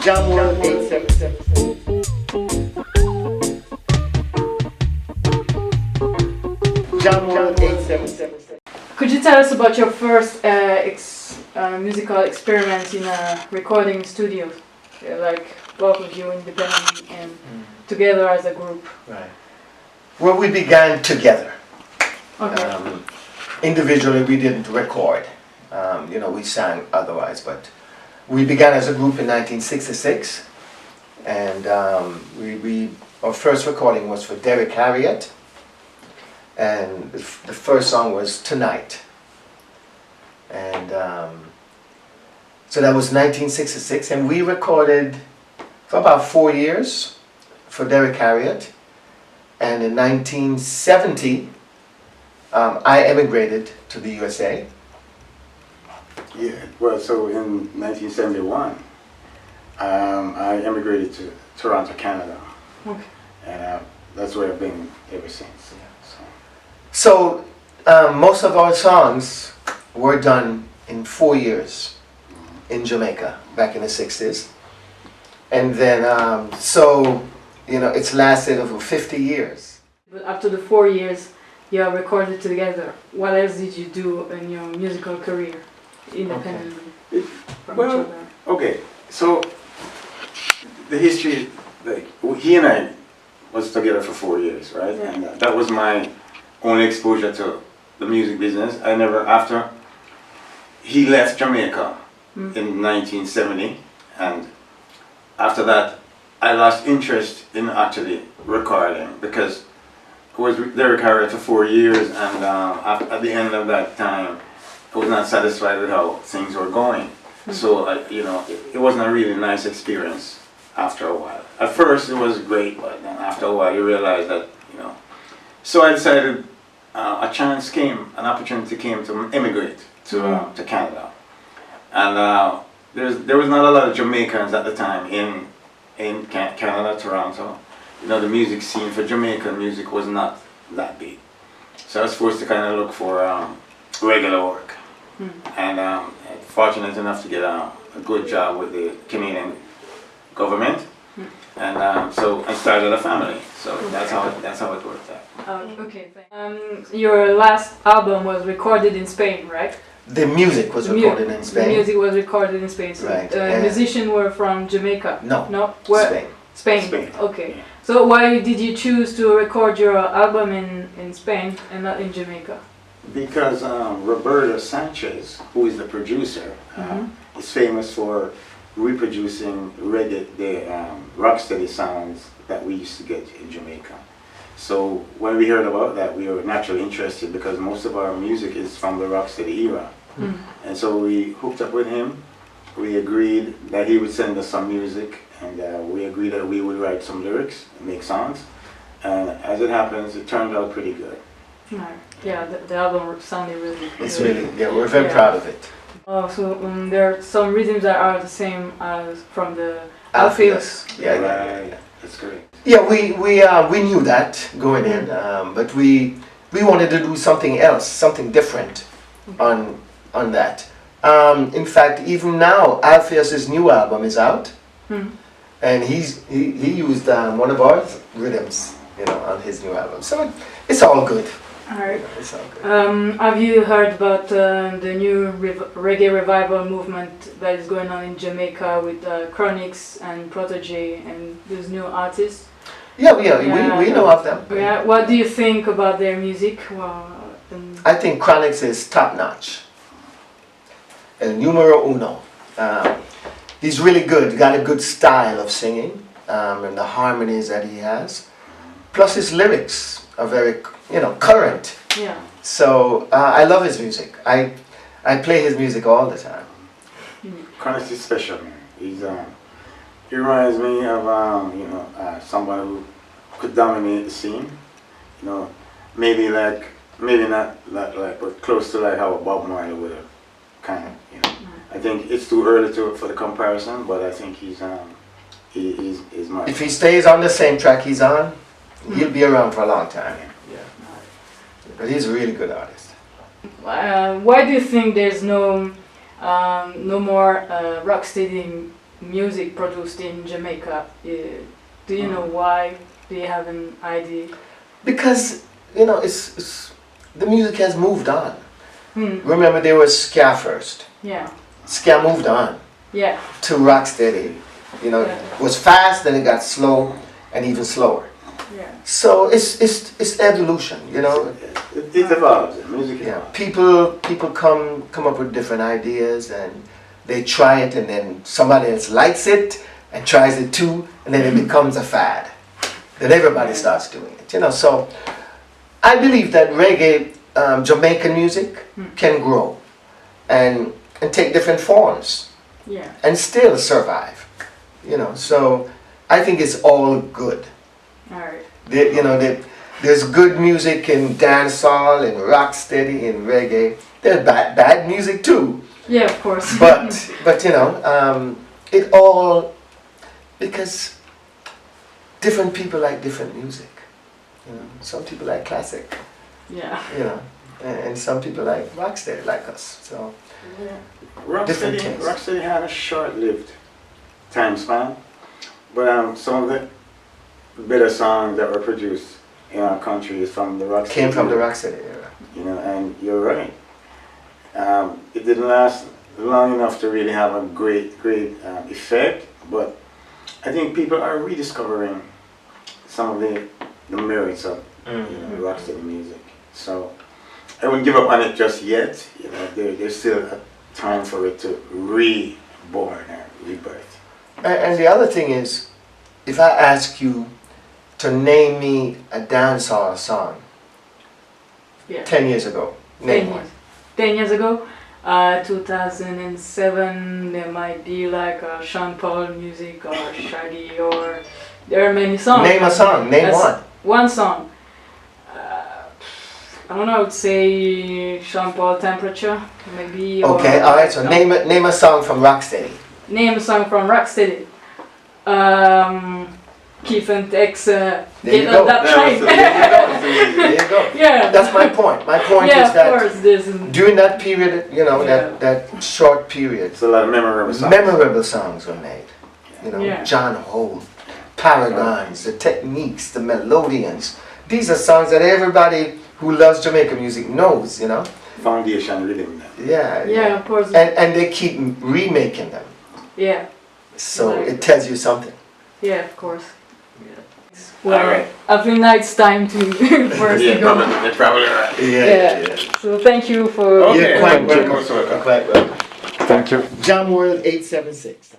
Jamworld 877. Jamworld 877. Could you tell us about your first musical experiment in a recording studio? Like both of you independently and together as a group? Right. Well, we began together. Okay. Individually, we didn't record. We sang otherwise, but we began as a group in 1966, and our first recording was for Derek Harriott, and the first song was Tonight, and so that was 1966, and we recorded for about 4 years for Derek Harriott, and in 1970 I emigrated to the USA. Yeah, well, so in 1971, I emigrated to Toronto, Canada. Okay. And that's where I've been ever since. So most of our songs were done in 4 years in Jamaica back in the 60s. And then, it's lasted over 50 years. But after the 4 years you have recorded together, what else did you do in your musical career independently from each other? Okay, so the history, like he and I was together for 4 years, right? Yeah. And that was my only exposure to the music business. I never, after he left Jamaica in 1970, and after that I lost interest in actually recording because I was with Derek Harriott for 4 years, and at the end of that time I was not satisfied with how things were going. So it wasn't a really nice experience after a while. At first it was great, but then after a while you realize that, So I decided an opportunity came to immigrate to Canada. And there was not a lot of Jamaicans at the time in Canada, Toronto. The music scene for Jamaican music was not that big. So I was forced to kind of look for regular work. And fortunate enough to get a good job with the Canadian government. And so I started a family. So that's how it worked out. Okay, thanks. Your last album was recorded in Spain, right? The music was recorded in Spain. The music was recorded in Spain. So Right. musicians were from Jamaica? No. Where? Spain. Spain. Okay. Yeah. So why did you choose to record your album in Spain and not in Jamaica? Because Roberto Sanchez, who is the producer, is famous for reproducing reggae, the rocksteady sounds that we used to get in Jamaica. So when we heard about that, we were naturally interested because most of our music is from the rocksteady era. And so we hooked up with him. We agreed that he would send us some music, and we agreed that we would write some lyrics and make songs. And as it happens, it turned out pretty good. Yeah, the album sounded really good. It's really, we're very proud of it. Oh, so there are some rhythms that are the same as from the Alpheus. Yeah. That's great. Yeah, we knew that going in, but we wanted to do something else, something different on that. In fact, even now, Alpheus's new album is out, and he used one of our rhythms, on his new album. So it's all good. Alright. It's all good. Have you heard about the new reggae revival movement that is going on in Jamaica with Chronix and Protege and those new artists? Yeah, we know of them. Yeah. What do you think about their music? I think Chronix is top notch. El numero uno. He's really good. Got a good style of singing, and the harmonies that he has. Plus his lyrics are very, current. Yeah. So I love his music. I play his music all the time. Chronix is special, man. He reminds me of someone who could dominate the scene. Maybe not like, but close to like how Bob Marley would have kind of. I think it's too early for the comparison, but I think he's my. If he stays on the same track he's on, he'll be around for a long time. Yeah. But he's a really good artist. Why do you think there's no more rocksteady music produced in Jamaica. Do you know why? Do you have an idea? Because, you know, it's the music has moved on. Hmm. Remember, there was ska first. Yeah. Ska moved on Yeah. to rocksteady. You know, Yeah. it was fast, then it got slow, and even slower. Yeah. So it's evolution. You know, It evolves. Music yeah. evolves. People come up with different ideas, and they try it, and then somebody else likes it and tries it too, and then it becomes a fad. Then everybody starts doing it. You know, so I believe that reggae, Jamaican music, can grow and take different forms Yeah. and still survive. You know, so I think it's all good. All right. You know, there's good music in dancehall and rocksteady and reggae. There's bad music too. Yeah, of course. But you know, it all, because different people like different music. You know, some people like classic. Yeah. You know, and some people like rocksteady like us. So different Rocksteady, tastes. Rocksteady had a short-lived time span, but some of the better songs that were produced in our country is from the Rocksteady. Came from the rocksteady era. You know, and you're right. It didn't last long enough to really have a great effect, but I think people are rediscovering some of the merits of rocksteady music. So I wouldn't give up on it just yet. You know, there's still a time for it to reborn or rebirth. And the other thing is, if I ask you to name me a dancehall song Yeah. 10 years ago, name one. 10 years ago, 2007, there might be like Sean Paul music or Shaggy, or there are many songs. Name a song, name one. One song. I don't know, I would say Sean Paul Temperature, maybe. Or, Okay, alright, so name a song from Rocksteady. Name a song from Rocksteady. Keith and Tex, you Get go. on That Train. There you go. Yeah. That's my point. My point Yeah, is of that course, there's during that period, you know, Yeah. that short period, It's a lot of memorable songs. memorable songs were made. You know, Yeah. John Holt, Paragons, the Techniques, the Melodians. These are songs that everybody who loves Jamaican music knows, you know. Foundation rhythm. Yeah. Yeah, of course. And they keep remaking them. Yeah, So Like- it tells you something. yeah, of course. Well, Alright. I think now it's time to for us to go. They're probably right. Yeah. So thank you for. Okay. Quite Welcome. welcome. Quite welcome. Thank you. Jam World 876.